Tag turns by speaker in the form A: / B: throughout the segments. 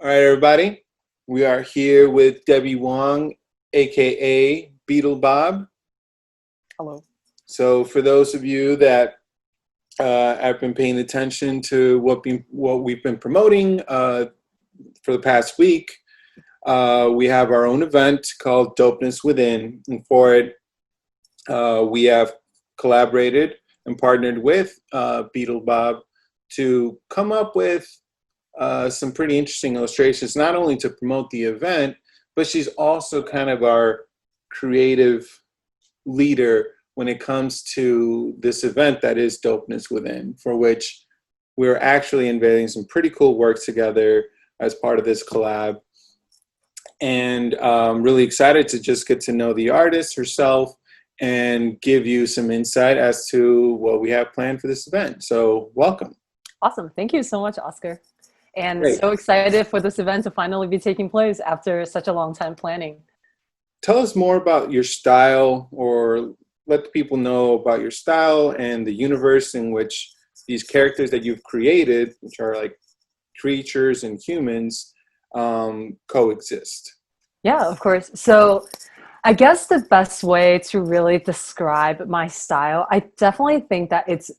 A: All right, everybody. We are here with Debbie Wong, aka Beetlebob.
B: Hello.
A: So, for those of you that have been paying attention to what we've been promoting for the past week, we have our own event called Dopeness Within, and for it, we have collaborated and partnered with Beetlebob to come up with some pretty interesting illustrations, not only to promote the event, but she's also kind of our creative leader when it comes to this event that is Dopeness Within, for which we're actually unveiling some pretty cool work together as part of this collab. And I'm really excited to just get to know the artist herself and give you some insight as to what we have planned for this event. So welcome.
B: Awesome. Thank you so much, Oscar. And
A: Great.
B: So excited for this event to finally be taking place after such a long time planning.
A: Tell us more about your style, or let the people know about your style and the universe in which these characters that you've created, which are like creatures and humans, coexist.
B: Yeah, of course. So I guess the best way to really describe my style, I definitely think that it's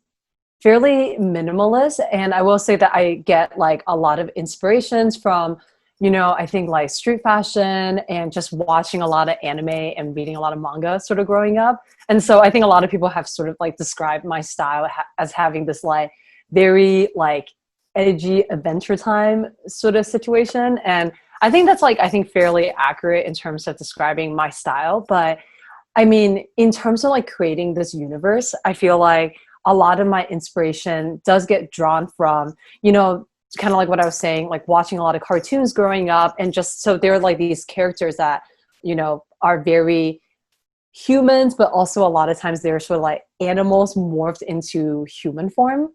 B: fairly minimalist. And I will say that I get like a lot of inspirations from, I think like street fashion and just watching a lot of anime and reading a lot of manga sort of growing up. And so I think a lot of people have sort of like described my style as having this like very like edgy adventure time sort of situation. And I think that's like, I think fairly accurate in terms of describing my style. But I mean, in terms of like creating this universe, I feel like a lot of my inspiration does get drawn from, kind of like what I was saying, like watching a lot of cartoons growing up. And just so they're like these characters that, are very humans, but also a lot of times they're sort of like animals morphed into human form,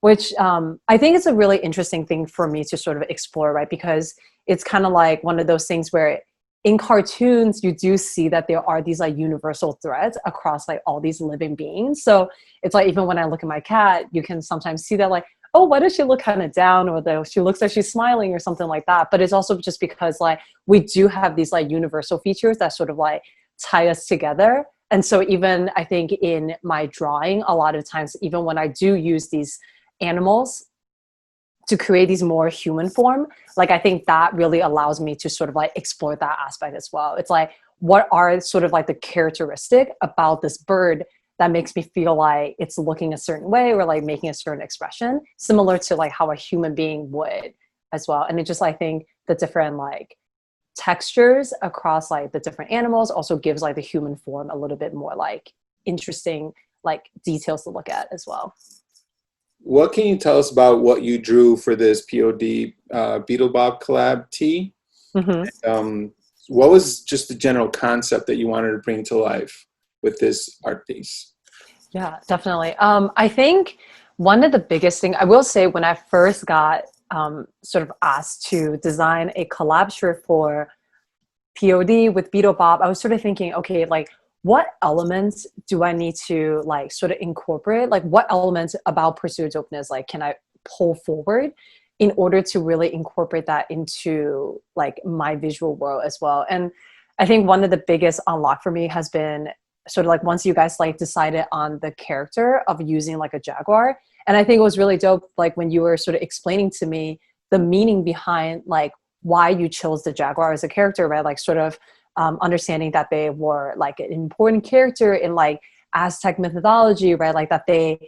B: which I think is a really interesting thing for me to sort of explore, right? Because it's kind of like one of those things where in cartoons, you do see that there are these like universal threads across like all these living beings. So it's like, even when I look at my cat, you can sometimes see that like, oh, why does she look kind of down? Or she looks like she's smiling or something like that. But it's also just because like, we do have these like universal features that sort of like tie us together. And so even I think in my drawing, a lot of times, even when I do use these animals to create these more human form, like I think that really allows me to sort of like explore that aspect as well. It's like, what are sort of like the characteristic about this bird that makes me feel like it's looking a certain way or like making a certain expression, similar to like how a human being would as well. And it just, I think the different like textures across like the different animals also gives like the human form a little bit more like interesting like details to look at as well.
A: What can you tell us about what you drew for this POD Beetlebob collab tee?
B: Mm-hmm.
A: What was just the general concept that you wanted to bring to life with this art piece?
B: Yeah, definitely. I think one of the biggest things I will say, when I first got sort of asked to design a collab shirt for POD with Beetlebob, I was sort of thinking, okay, like what elements do I need to like sort of incorporate? Like what elements about Pursuit of Dopeness like can I pull forward in order to really incorporate that into like my visual world as well? And I think one of the biggest unlock for me has been sort of like once you guys like decided on the character of using like a jaguar. And I think it was really dope, like when you were sort of explaining to me the meaning behind like why you chose the jaguar as a character, right? Like sort of understanding that they were like an important character in like Aztec mythology, right? Like that they,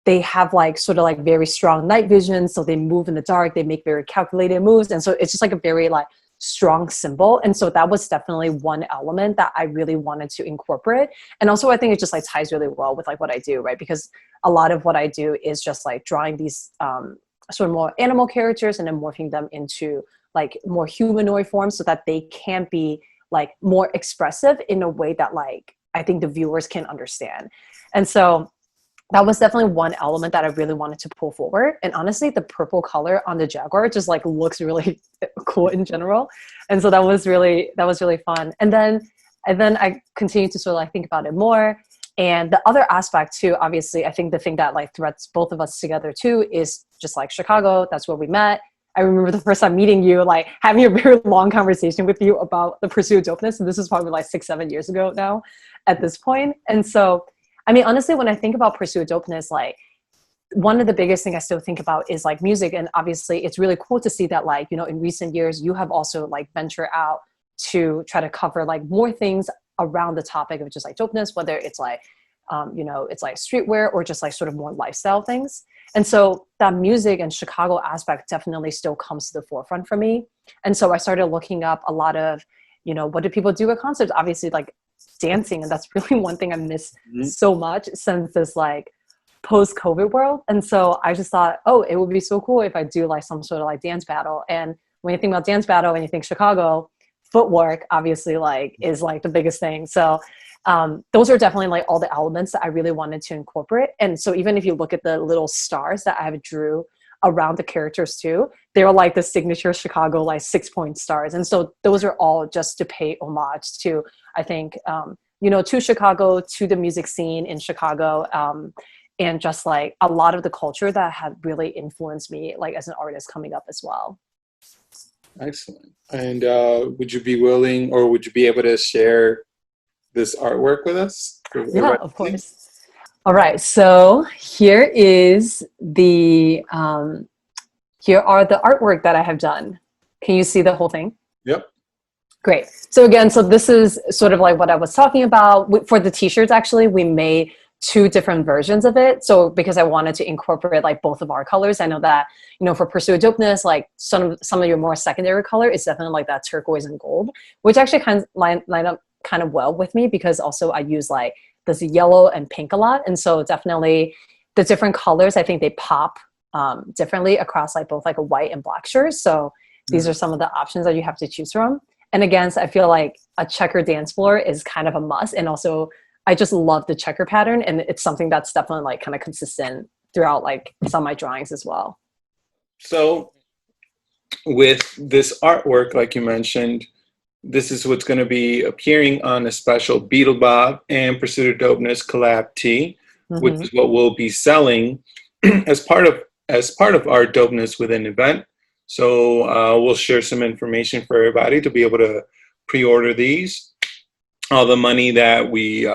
B: they have like sort of like very strong night vision. So they move in the dark, they make very calculated moves. And so it's just like a very like strong symbol. And so that was definitely one element that I really wanted to incorporate. And also I think it just like ties really well with like what I do, right? Because a lot of what I do is just like drawing these sort of more animal characters and then morphing them into like more humanoid forms so that they can be like more expressive in a way that like I think the viewers can understand. And so that was definitely one element that I really wanted to pull forward. And honestly, the purple color on the jaguar just like looks really cool in general. And so that was really fun. And then I continued to sort of like think about it more. And the other aspect too, obviously, I think the thing that like threads both of us together too is just like Chicago. That's where we met. I remember the first time meeting you, like having a very long conversation with you about the pursuit of dopeness. And this is probably like 6-7 years ago now at this point. And so, I mean, honestly, when I think about pursuit of dopeness, like one of the biggest thing I still think about is like music. And obviously it's really cool to see that, like, you know, in recent years, you have also like ventured out to try to cover like more things around the topic of just like dopeness, whether it's like, you know, it's like streetwear or just like sort of more lifestyle things. And so that music and Chicago aspect definitely still comes to the forefront for me. And so I started looking up a lot of, you know, what do people do at concerts? Obviously like dancing. And that's really one thing I miss so much since this like post-COVID world. And so I just thought, oh, it would be so cool if I do like some sort of like dance battle. And when you think about dance battle and you think Chicago, footwork obviously like is like the biggest thing. So those are definitely like all the elements that I really wanted to incorporate. And so even if you look at the little stars that I have drew around the characters too, they were like the signature Chicago like 6-point stars. And so those are all just to pay homage to, I think, you know, to Chicago, to the music scene in Chicago, and just like a lot of the culture that had really influenced me like as an artist coming up as well.
A: Excellent. And would you be willing, or would you be able to share this artwork with us?
B: Yeah, of course. All right, so here is the here are the artwork that I have done. Can you see the whole thing?
A: Yep.
B: Great. So again, so this is sort of like what I was talking about. For the t-shirts, actually, we made 2 different versions of it. So because I wanted to incorporate like both of our colors. I know that, you know, for Pursue Dopeness, like some of your more secondary color is definitely like that turquoise and gold, which actually kind of line up kind of well with me, because also I use like this yellow and pink a lot. And so definitely the different colors, I think they pop differently across like both like a white and black shirt. So these are some of the options that you have to choose from. And again, so I feel like a checker dance floor is kind of a must. And also I just love the checker pattern, and it's something that's definitely like kind of consistent throughout like some of my drawings as well.
A: So with this artwork, like you mentioned, this is what's going to be appearing on a special Beetlebob and Pursuit of Dopeness collab tee, which is what we'll be selling as part of our Dopeness Within event. So we'll share some information for everybody to be able to pre-order these. All the money that we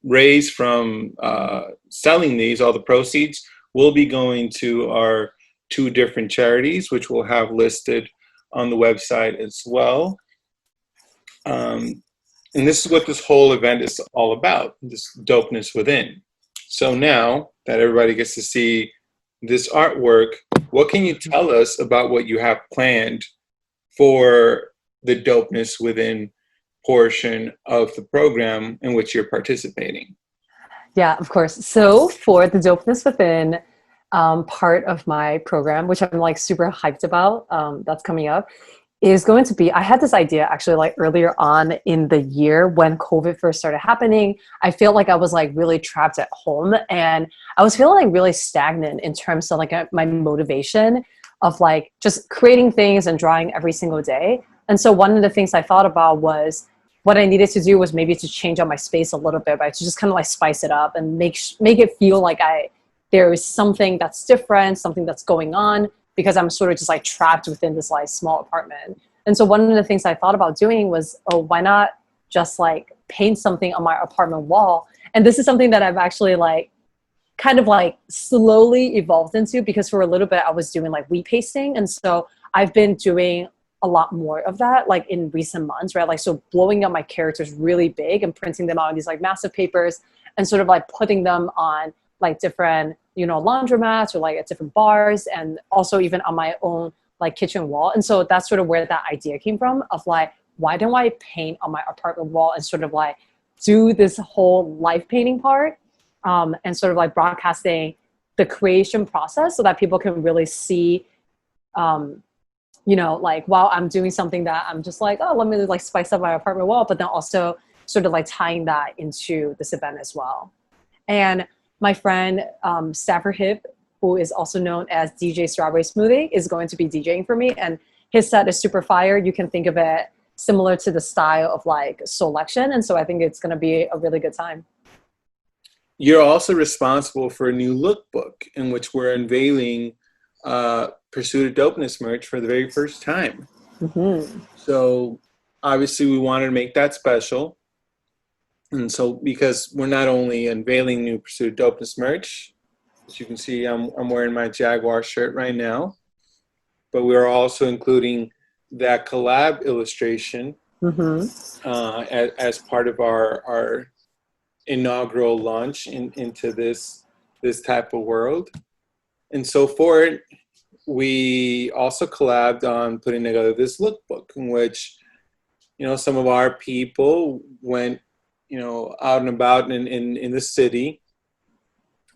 A: raise from selling these, all the proceeds, will be going to our 2 different charities, which we'll have listed on the website as well. And this is what this whole event is all about, this Dopeness Within. So now that everybody gets to see this artwork, what can you tell us about what you have planned for the Dopeness Within portion of the program in which you're participating?
B: Yeah, of course. So for the Dopeness Within part of my program, which I'm like super hyped about, that's coming up, is going to be, I had this idea actually like earlier on in the year when COVID first started happening. I feel like I was like really trapped at home, and I was feeling like really stagnant in terms of like my motivation of like just creating things and drawing every single day. And so one of the things I thought about was what I needed to do was maybe to change up my space a little bit, but to just kind of like spice it up and make it feel like there is something that's different, something that's going on, because I'm sort of just like trapped within this like small apartment. And so one of the things I thought about doing was, oh, why not just like paint something on my apartment wall? And this is something that I've actually like kind of like slowly evolved into, because for a little bit I was doing like wheat pasting. And so I've been doing a lot more of that like in recent months, right? Like, so blowing up my characters really big and printing them out on these like massive papers and sort of like putting them on like different, you know, laundromats or like at different bars, and also even on my own like kitchen wall. And so that's sort of where that idea came from of like, why don't I paint on my apartment wall and sort of like do this whole life painting part, and sort of like broadcasting the creation process so that people can really see, you know, like while I'm doing something that I'm just like, oh, let me like spice up my apartment wall, but then also sort of like tying that into this event as well. And my friend Stafford Hip, who is also known as DJ Strawberry Smoothie, is going to be DJing for me, and his set is super fire. You can think of it similar to the style of like Soulection, and so I think it's going to be a really good time. You're
A: also responsible for a new lookbook in which we're unveiling Pursuit of Dopeness merch for the very first time.
B: Mm-hmm.
A: So obviously we wanted to make that special. And so because we're not only unveiling new Pursuit of Dopeness merch, as you can see, I'm wearing my Jaguar shirt right now, but we are also including that collab illustration as part of our inaugural launch into this type of world. And so for it, we also collabed on putting together this lookbook in which, some of our people went, out and about in the city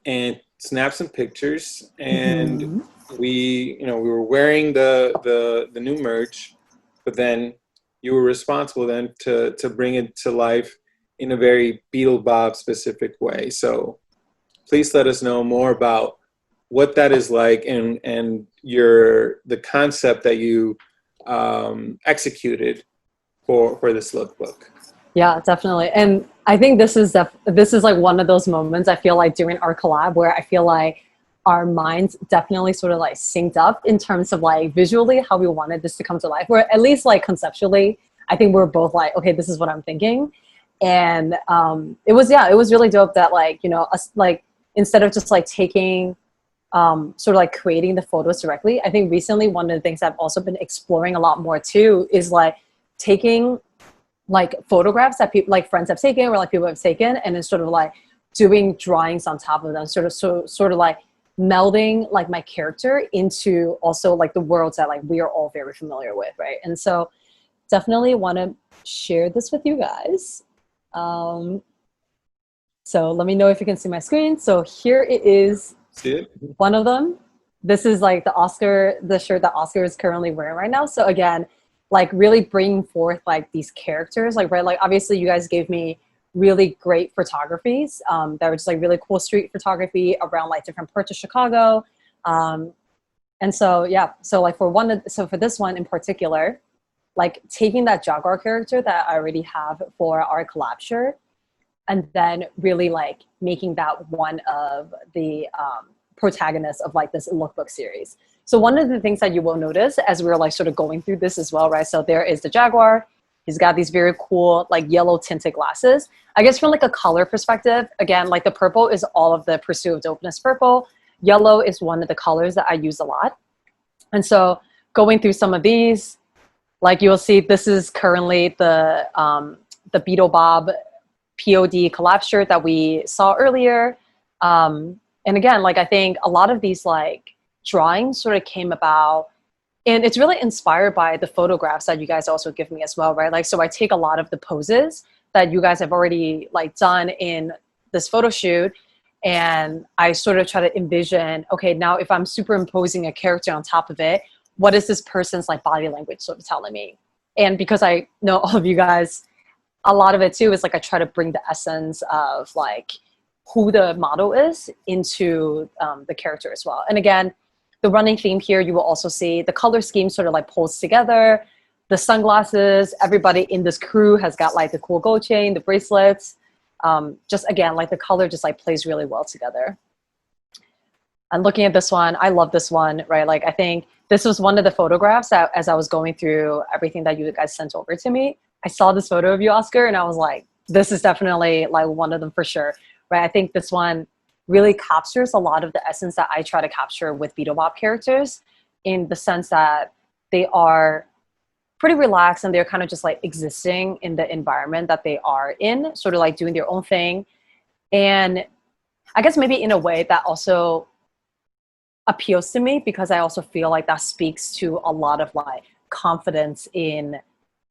A: and snapped some pictures. And we were wearing the new merch, but then you were responsible then to bring it to life in a very Beetlebob specific way. So please let us know more about what that is like and the concept that you executed for this lookbook.
B: Yeah, definitely. And I think this is like one of those moments I feel like during our collab where I feel like our minds definitely sort of like synced up in terms of like visually how we wanted this to come to life, or at least like conceptually, I think we're both like, okay, this is what I'm thinking. And it was really dope that like, us, like, instead of just like taking sort of like creating the photos directly, I think recently one of the things I've also been exploring a lot more too is like taking like photographs that people like friends have taken or like people have taken, and then sort of like doing drawings on top of them, sort of like melding like my character into also like the worlds that like we are all very familiar with, right? And so definitely want to share this with you guys. So let me know if you can see my screen. So here it is.
A: See it?
B: One of them. This is like the shirt that Oscar is currently wearing right now. So again, like really bringing forth like these characters, like, right, like obviously you guys gave me really great photographies that were just like really cool street photography around like different parts of Chicago. And so, yeah, so like for this one in particular, like taking that Jaguar character that I already have for our collab shirt, and then really like making that one of the protagonists of like this lookbook series. So one of the things that you will notice as we're like sort of going through this as well, right? So there is the Jaguar. He's got these very cool like yellow tinted glasses. I guess from like a color perspective, again, like the purple is all of the Pursuit of Dopeness purple. Yellow is one of the colors that I use a lot. And so going through some of these, like you'll see this is currently the Beetlebob POD collab shirt that we saw earlier. And again, like I think a lot of these like drawings sort of came about, and it's really inspired by the photographs that you guys also give me as well, right? Like, so I take a lot of the poses that you guys have already like done in this photo shoot, and I sort of try to envision, okay, now if I'm superimposing a character on top of it, what is this person's like body language sort of telling me? And because I know all of you guys, a lot of it too is like I try to bring the essence of like who the model is into the character as well. And again, the running theme here, you will also see the color scheme sort of like pulls together. The sunglasses, everybody in this crew has got like the cool gold chain, the bracelets. Just again, like the color just like plays really well together. And looking at this one, I love this one, right? Like I think this was one of the photographs that as I was going through everything that you guys sent over to me, I saw this photo of you, Oscar, and I was like, this is definitely like one of them for sure, right? I think this one really captures a lot of the essence that I try to capture with Beetlebob characters, in the sense that they are pretty relaxed and they're kind of just like existing in the environment that they are in, sort of like doing their own thing. And I guess maybe in a way that also appeals to me, because I also feel like that speaks to a lot of like confidence in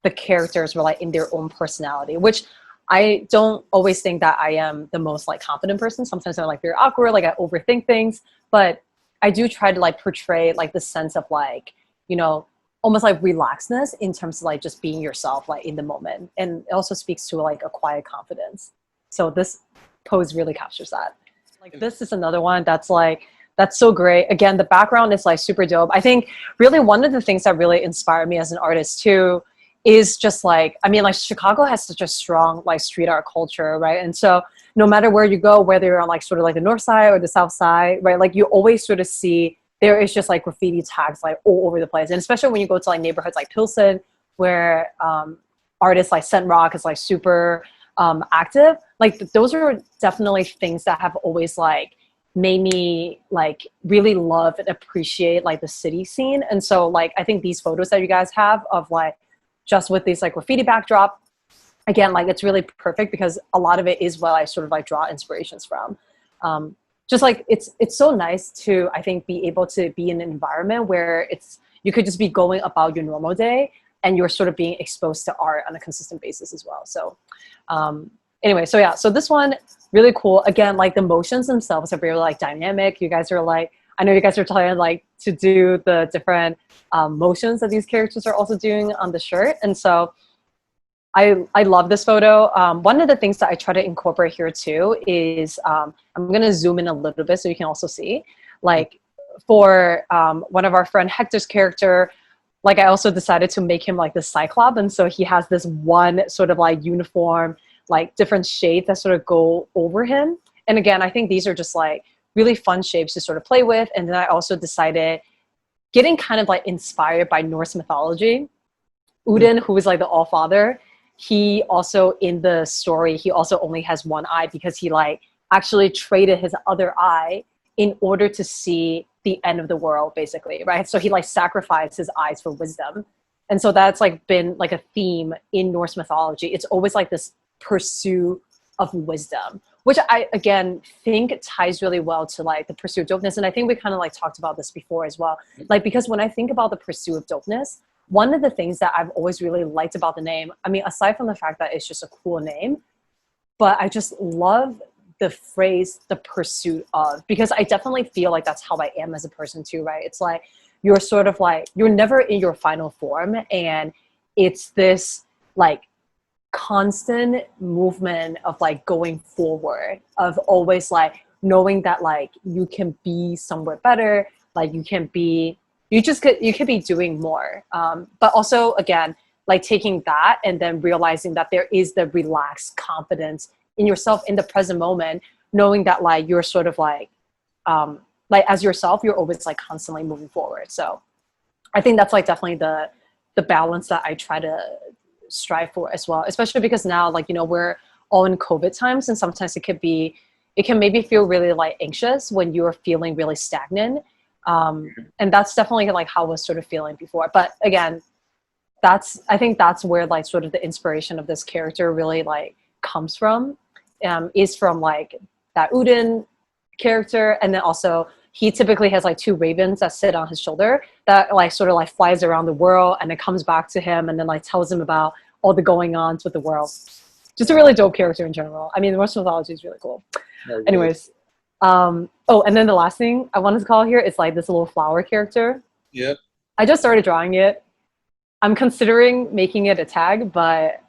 B: the characters, or like in their own personality, which I don't always think that I am the most like confident person. Sometimes I'm like very awkward, like I overthink things, but I do try to like portray like the sense of like, you know, almost like relaxedness in terms of like just being yourself like in the moment. And it also speaks to like a quiet confidence. So this pose really captures that. Like this is another one that's like, that's so great. Again, the background is like super dope. I think really one of the things that really inspired me as an artist too is just like, I mean, like Chicago has such a strong like street art culture, right? And so no matter where you go, whether you're on like sort of like the north side or the south side, right? Like you always sort of see there is just like graffiti tags like all over the place. And especially when you go to like neighborhoods like Pilsen, where artists like Scent Rock is like super active. Like those are definitely things that have always like made me like really love and appreciate like the city scene. And so like I think these photos that you guys have of like just with this like graffiti backdrop, again, like it's really perfect because a lot of it is what I sort of like draw inspirations from. Just like it's so nice to, I think, be able to be in an environment where you could just be going about your normal day and you're sort of being exposed to art on a consistent basis as well. So anyway, so yeah, so this one, really cool. Again, like the motions themselves are very like dynamic. You guys are like, I know you guys are trying like to do the different motions that these characters are also doing on the shirt. And so I love this photo. One of the things that I try to incorporate here too is, I'm gonna zoom in a little bit so you can also see, like for one of our friend Hector's character, like I also decided to make him like the Cyclops. And so he has this one sort of like uniform, like different shades that sort of go over him. And again, I think these are just like really fun shapes to sort of play with. And then I also decided, getting kind of like inspired by Norse mythology, Odin, who is like the All-Father, he also in the story, he also only has one eye because he like actually traded his other eye in order to see the end of the world, basically, right? So he like sacrificed his eyes for wisdom. And so that's like been like a theme in Norse mythology. It's always like this pursuit of wisdom, which I, again, think ties really well to like the pursuit of dopeness. And I think we kind of like talked about this before as well. Like, because when I think about the pursuit of dopeness, one of the things that I've always really liked about the name, I mean, aside from the fact that it's just a cool name, but I just love the phrase, the pursuit of, because I definitely feel like that's how I am as a person too, right? It's like, you're sort of like, you're never in your final form. And it's this like constant movement of like going forward, of always like knowing that like you can be somewhere better, like you can be, you could be doing more. But also again, like taking that and then realizing that there is the relaxed confidence in yourself in the present moment, knowing that like you're sort of like as yourself, you're always like constantly moving forward. So I think that's like definitely the balance that I try to strive for as well, especially because now, like, you know, we're all in COVID times, and sometimes it can maybe feel really like anxious when you're feeling really stagnant. And that's definitely like how I was sort of feeling before. But again, I think that's where like sort of the inspiration of this character really like comes from, is from like that Odin character. And then also he typically has like two ravens that sit on his shoulder that like sort of like flies around the world, and it comes back to him and then like tells him about all the going ons with the world. Just a really dope character in general. I mean, the Norse mythology is really cool.
A: Very
B: Anyways, oh, and then the last thing I wanted to call here is like this little flower character.
A: Yep.
B: I just started drawing it. I'm considering making it a tag, but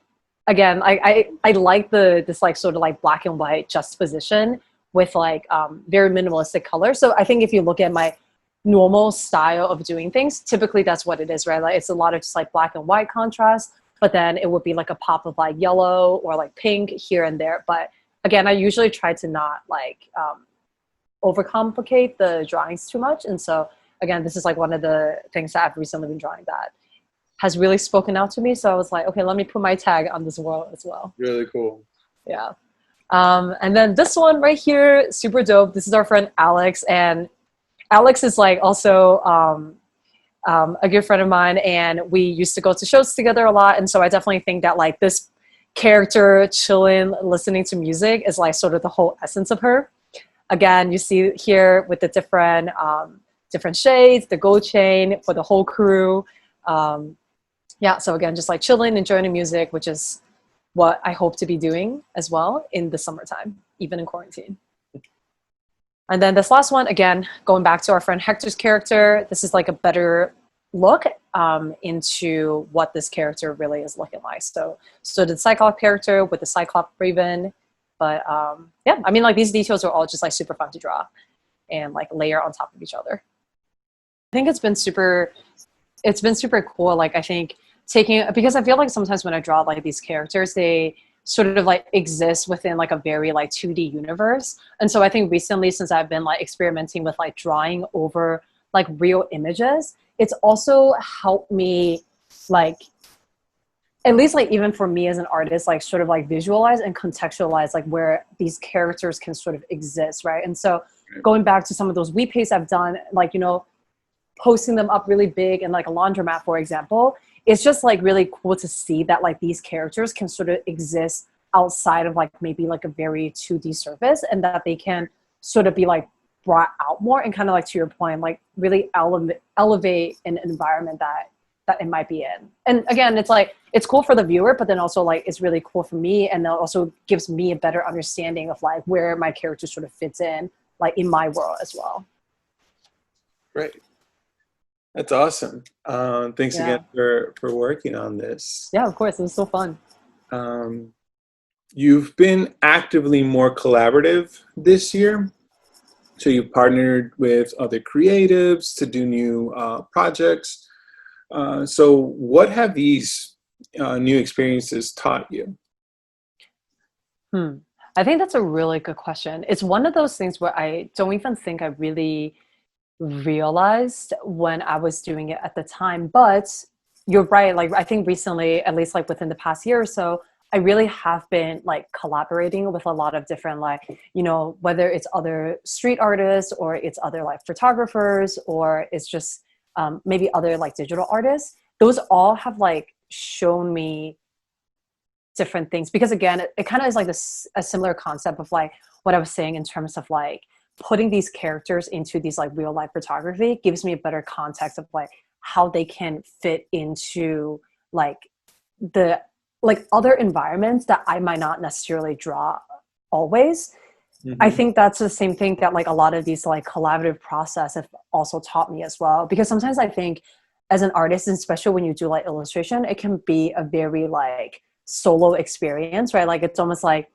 B: again, I like this like sort of like black and white juxtaposition with like very minimalistic color. So I think if you look at my normal style of doing things, typically that's what it is, right? Like it's a lot of just like black and white contrast, but then it would be like a pop of like yellow or like pink here and there. But again, I usually try to not like overcomplicate the drawings too much. And so again, this is like one of the things that I've recently been drawing that has really spoken out to me. So I was like, okay, let me put my tag on this world as well.
A: Really cool.
B: Yeah. And then this one right here, super dope. This is our friend Alex, and Alex is like also a good friend of mine, and we used to go to shows together a lot. And so I definitely think that like this character chilling, listening to music is like sort of the whole essence of her. Again, you see here with the different shades, the gold chain for the whole crew. Yeah, so again, just like chilling, enjoying the music, which is what I hope to be doing as well in the summertime, even in quarantine. And then this last one, again, going back to our friend Hector's character, this is like a better look into what this character really is looking like. So the Cyclops character with the Cyclops raven. But yeah, I mean, like these details are all just like super fun to draw and like layer on top of each other. I think it's been super cool. Like I think because I feel like sometimes when I draw like these characters, they sort of like exist within like a very like 2D universe. And so I think recently, since I've been like experimenting with like drawing over like real images, it's also helped me like, at least like even for me as an artist, like sort of like visualize and contextualize like where these characters can sort of exist, right? And so going back to some of those weep pastes I've done, like, you know, posting them up really big in like a laundromat, for example, it's just like really cool to see that like these characters can sort of exist outside of like maybe like a very 2D surface, and that they can sort of be like brought out more and kind of like, to your point, like really elevate an environment that it might be in. And again, it's like, it's cool for the viewer, but then also like it's really cool for me, and it also gives me a better understanding of like where my character sort of fits in like in my world as well.
A: Right. That's awesome. Thanks again for working on this.
B: Yeah, of course. It was so fun.
A: You've been actively more collaborative this year. So you've partnered with other creatives to do new projects. So what have these new experiences taught you?
B: I think that's a really good question. It's one of those things where I don't even think I really realized when I was doing it at the time. But you're right. Like, I think recently, at least like within the past year or so, I really have been like collaborating with a lot of different, like, you know, whether it's other street artists or it's other like photographers, or it's just maybe other like digital artists. Those all have like shown me different things, because again, it kind of is like a similar concept of like what I was saying in terms of like putting these characters into these like real life photography gives me a better context of like how they can fit into like the like other environments that I might not necessarily draw always. I think that's the same thing that like a lot of these like collaborative process have also taught me as well, because sometimes I think as an artist, and especially when you do like illustration, it can be a very like solo experience, right? Like it's almost like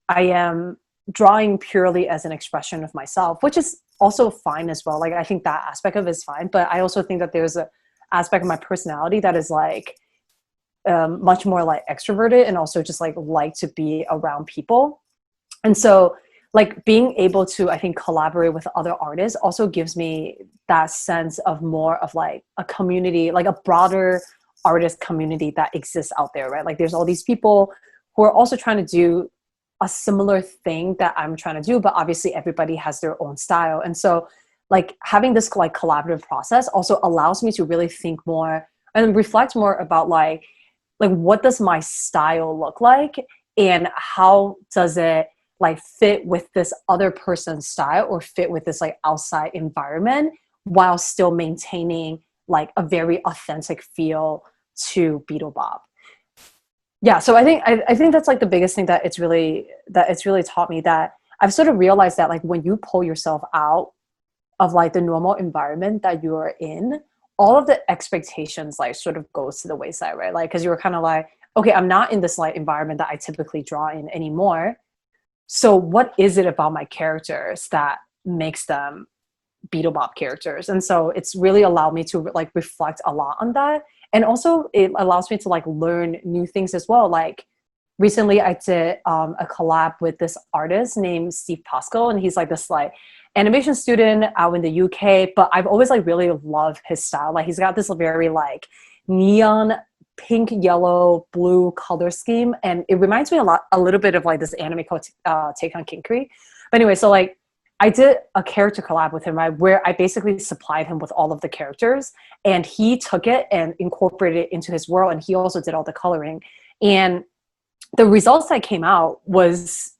B: I am drawing purely as an expression of myself, which is also fine as well. Like I think that aspect of it is fine, but I also think that there's a aspect of my personality that is like much more like extroverted, and also just like to be around people. And so like being able to, I think, collaborate with other artists also gives me that sense of more of like a community, like a broader artist community that exists out there, right? Like there's all these people who are also trying to do a similar thing that I'm trying to do, but obviously everybody has their own style. And so like having this like collaborative process also allows me to really think more and reflect more about like what does my style look like, and how does it like fit with this other person's style, or fit with this like outside environment, while still maintaining like a very authentic feel to Beetlebob. Yeah, so I think that's like the biggest thing that it's really taught me, that I've sort of realized that like when you pull yourself out of like the normal environment that you are in, all of the expectations like sort of goes to the wayside, right? Like, because you were kind of like, okay, I'm not in this like environment that I typically draw in anymore. So what is it about my characters that makes them Beetlebob characters? And so it's really allowed me to like reflect a lot on that. And also it allows me to like learn new things as well. Like recently I did a collab with this artist named Steve Pascal, and he's like this like animation student out in the UK, but I've always like really loved his style. Like he's got this very like neon pink, yellow, blue color scheme, and it reminds me a little bit of like this anime called Take on Kinkri. But anyway, so like I did a character collab with him, right, where I basically supplied him with all of the characters, and he took it and incorporated it into his world, and he also did all the coloring. And the results that came out was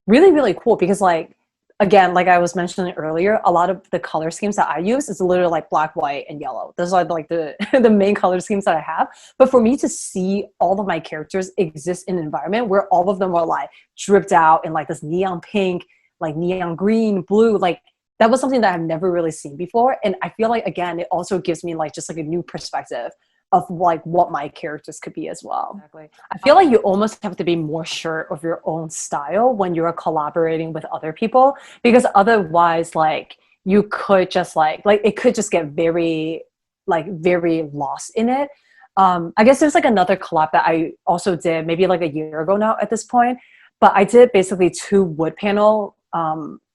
B: really, really cool, because like, again, like I was mentioning earlier, a lot of the color schemes that I use is literally like black, white, and yellow. Those are like the the main color schemes that I have. But for me to see all of my characters exist in an environment where all of them are like dripped out in like this neon pink, like neon green, blue, like that was something that I've never really seen before. And I feel like, again, it also gives me like just like a new perspective of like what my characters could be as well. Exactly. I feel like you almost have to be more sure of your own style when you're collaborating with other people, because otherwise like you could just like it could just get very lost in it. I guess there's like another collab that I also did maybe like a year ago now at this point, but I did basically 2 wood panel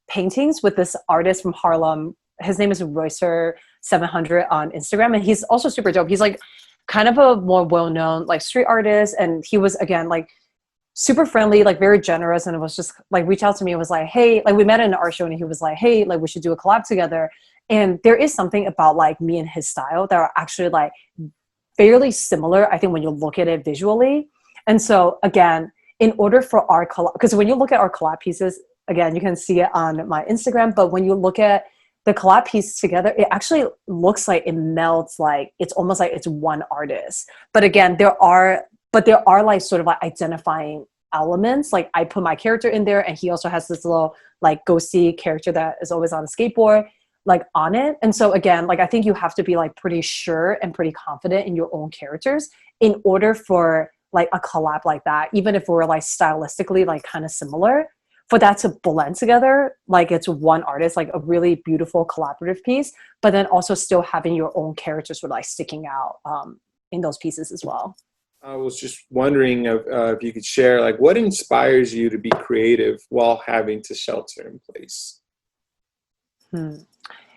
B: paintings with this artist from Harlem his name is Roycer700 on Instagram, and he's also super dope. He's like kind of a more well-known like street artist, and he was again like super friendly, like very generous, and it was just like reach out to me and was like, hey, like we met in an art show and he was like, hey, like we should do a collab together. And there is something about like me and his style that are actually like fairly similar, I think, when you look at it visually. And so again, in order for our collab, because when you look at our collab pieces, again, you can see it on my Instagram, but when you look at the collab piece together, it actually looks like it melts, like it's almost like it's one artist. But again, there are like sort of like identifying elements. Like I put my character in there, and he also has this little like ghosty character that is always on a skateboard, like on it. And so again, like I think you have to be like pretty sure and pretty confident in your own characters in order for like a collab like that, even if we're like stylistically like kind of similar, for that to blend together like it's one artist, like a really beautiful collaborative piece, but then also still having your own characters sort of like sticking out in those pieces as well.
A: I was just wondering if you could share, like, what inspires you to be creative while having to shelter in place?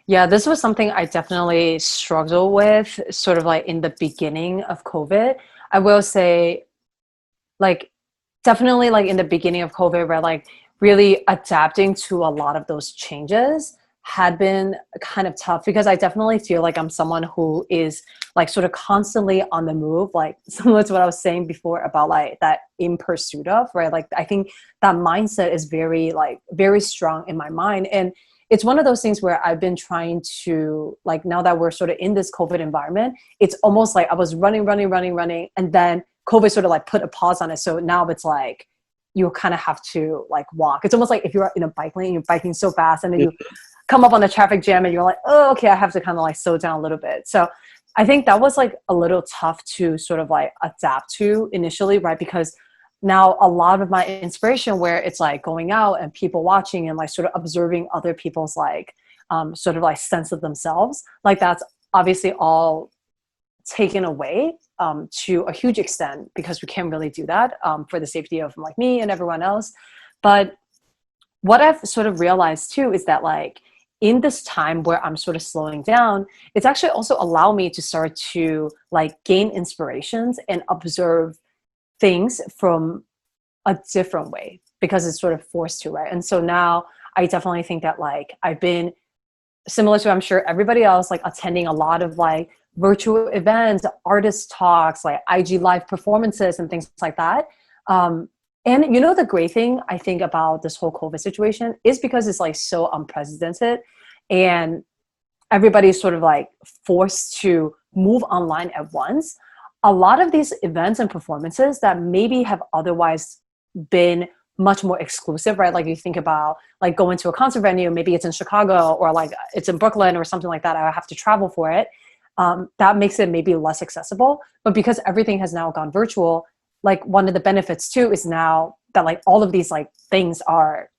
B: Yeah, this was something I definitely struggled with sort of like in the beginning of COVID. I will say, like, definitely like in the beginning of COVID, where like really adapting to a lot of those changes had been kind of tough, because I definitely feel like I'm someone who is like sort of constantly on the move, like similar to what I was saying before about like that in pursuit of, right? Like I think that mindset is very like very strong in my mind. And it's one of those things where I've been trying to, like, now that we're sort of in this COVID environment, it's almost like I was running, and then COVID sort of like put a pause on it. So now it's like you kind of have to like walk. It's almost like if you're in a bike lane, you're biking so fast, and then you come up on the traffic jam and you're like, oh, okay, I have to kind of like slow down a little bit. So I think that was like a little tough to sort of like adapt to initially, right? Because now a lot of my inspiration, where it's like going out and people watching and like sort of observing other people's like sort of like sense of themselves, like that's obviously all taken away to a huge extent, because we can't really do that for the safety of like me and everyone else. But what I've sort of realized too is that like in this time where I'm sort of slowing down, it's actually also allowed me to start to like gain inspirations and observe things from a different way, because it's sort of forced to, right? And so now I definitely think that like I've been similar to, I'm sure, everybody else, like attending a lot of like virtual events, artist talks, like IG live performances and things like that. And you know, the great thing I think about this whole COVID situation is because it's like so unprecedented, and everybody's sort of like forced to move online at once. A lot of these events and performances that maybe have otherwise been much more exclusive, right? Like you think about like going to a concert venue, maybe it's in Chicago or like it's in Brooklyn or something like that, I have to travel for it. That makes it maybe less accessible. But because everything has now gone virtual, like one of the benefits too is now that like all of these like things are,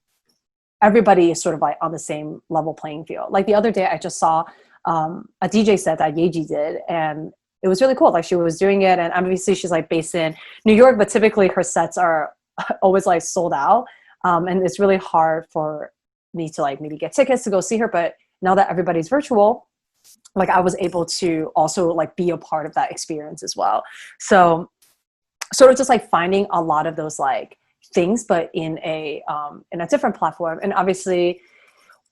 B: everybody is sort of like on the same level playing field. Like the other day I just saw a DJ set that Yeji did, and it was really cool. Like she was doing it, and obviously she's like based in New York, but typically her sets are always like sold out. And it's really hard for me to like maybe get tickets to go see her. But now that everybody's virtual, like I was able to also like be a part of that experience as well. So sort of just like finding a lot of those like things, but in a different platform. And obviously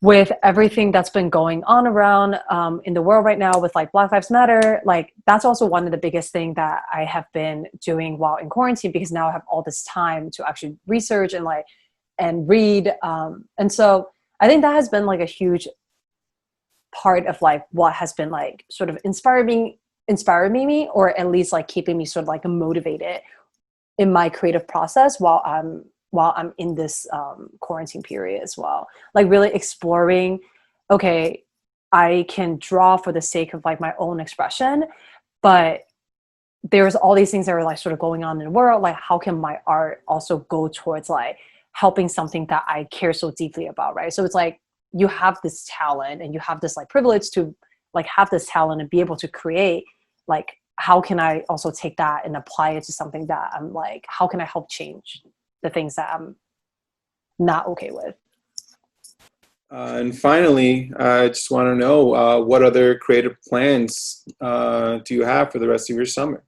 B: with everything that's been going on around in the world right now with like Black Lives Matter, like that's also one of the biggest things that I have been doing while in quarantine, because now I have all this time to actually research and like and read. And so I think that has been like a huge part of like what has been like sort of inspiring me, or at least like keeping me sort of like motivated in my creative process while I'm in this quarantine period as well. Like really exploring, okay, I can draw for the sake of like my own expression, but there's all these things that are like sort of going on in the world. Like how can my art also go towards like helping something that I care so deeply about, right? So it's like you have this talent and you have this like privilege to like have this talent and be able to create. Like how can I also take that and apply it to something that I'm like, how can I help change the things that I'm not okay with?
A: And finally, I just want to know what other creative plans do you have for the rest of your summer?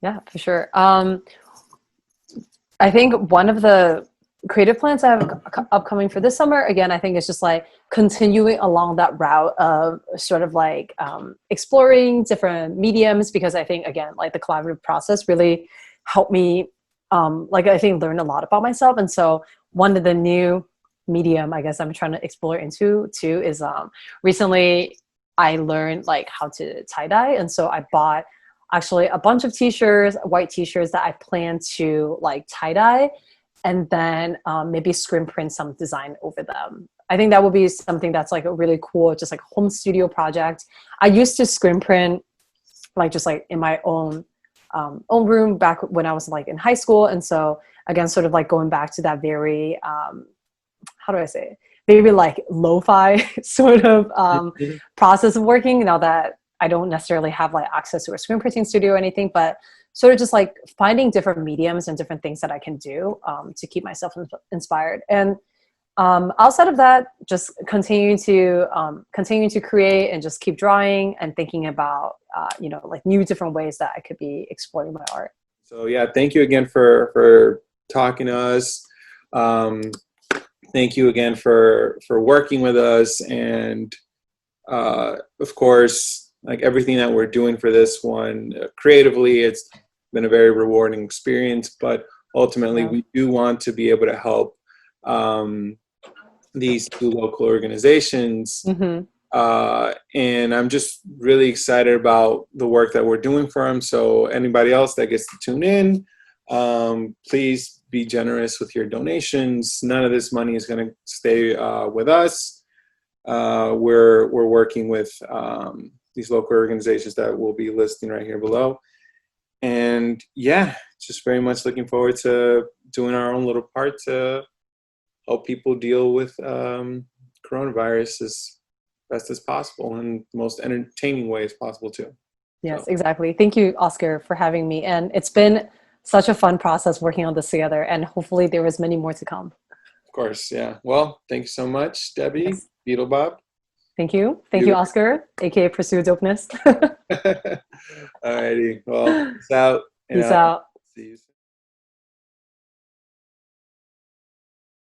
B: Yeah, for sure. I think one of the creative plans I have upcoming for this summer, again, I think it's just like continuing along that route of sort of like exploring different mediums, because I think, again, like the collaborative process really helped me, like I think, learn a lot about myself. And so one of the new medium I guess I'm trying to explore into too is recently I learned like how to tie dye. And so I bought actually a bunch of t-shirts, white t-shirts that I plan to like tie dye and then maybe screen print some design over them. I think that would be something that's like a really cool, just like home studio project. I used to screen print like just like in my own room back when I was like in high school. And so again, sort of like going back to that very, how do I say it? Maybe like lo-fi sort of process of working now that I don't necessarily have like access to a screen printing studio or anything, but sort of just like finding different mediums and different things that I can do to keep myself inspired. And outside of that, just continue to create and just keep drawing and thinking about like new different ways that I could be exploring my art.
A: So yeah, thank you again for talking to us. Thank you again for working with us, and of course, like everything that we're doing for this one creatively, it's been a very rewarding experience. But ultimately, we do want to be able to help these two local organizations. And I'm just really excited about the work that we're doing for them. So anybody else that gets to tune in, please be generous with your donations. None of this money is going to stay with us. We're working with these local organizations that we'll be listing right here below. And yeah, just very much looking forward to doing our own little part to help people deal with coronavirus as best as possible and the most entertaining way as possible too.
B: Yes, exactly. Thank you, Oscar, for having me. And it's been such a fun process working on this together, and hopefully there is many more to come.
A: Of course, yeah. Well, thank you so much, Debbie.
B: Yes.
A: Beetlebob.
B: Thank you. Thank you, Oscar, aka Pursue Dopeness.
A: Alrighty. Well, peace out.
B: Peace out.
A: See you soon.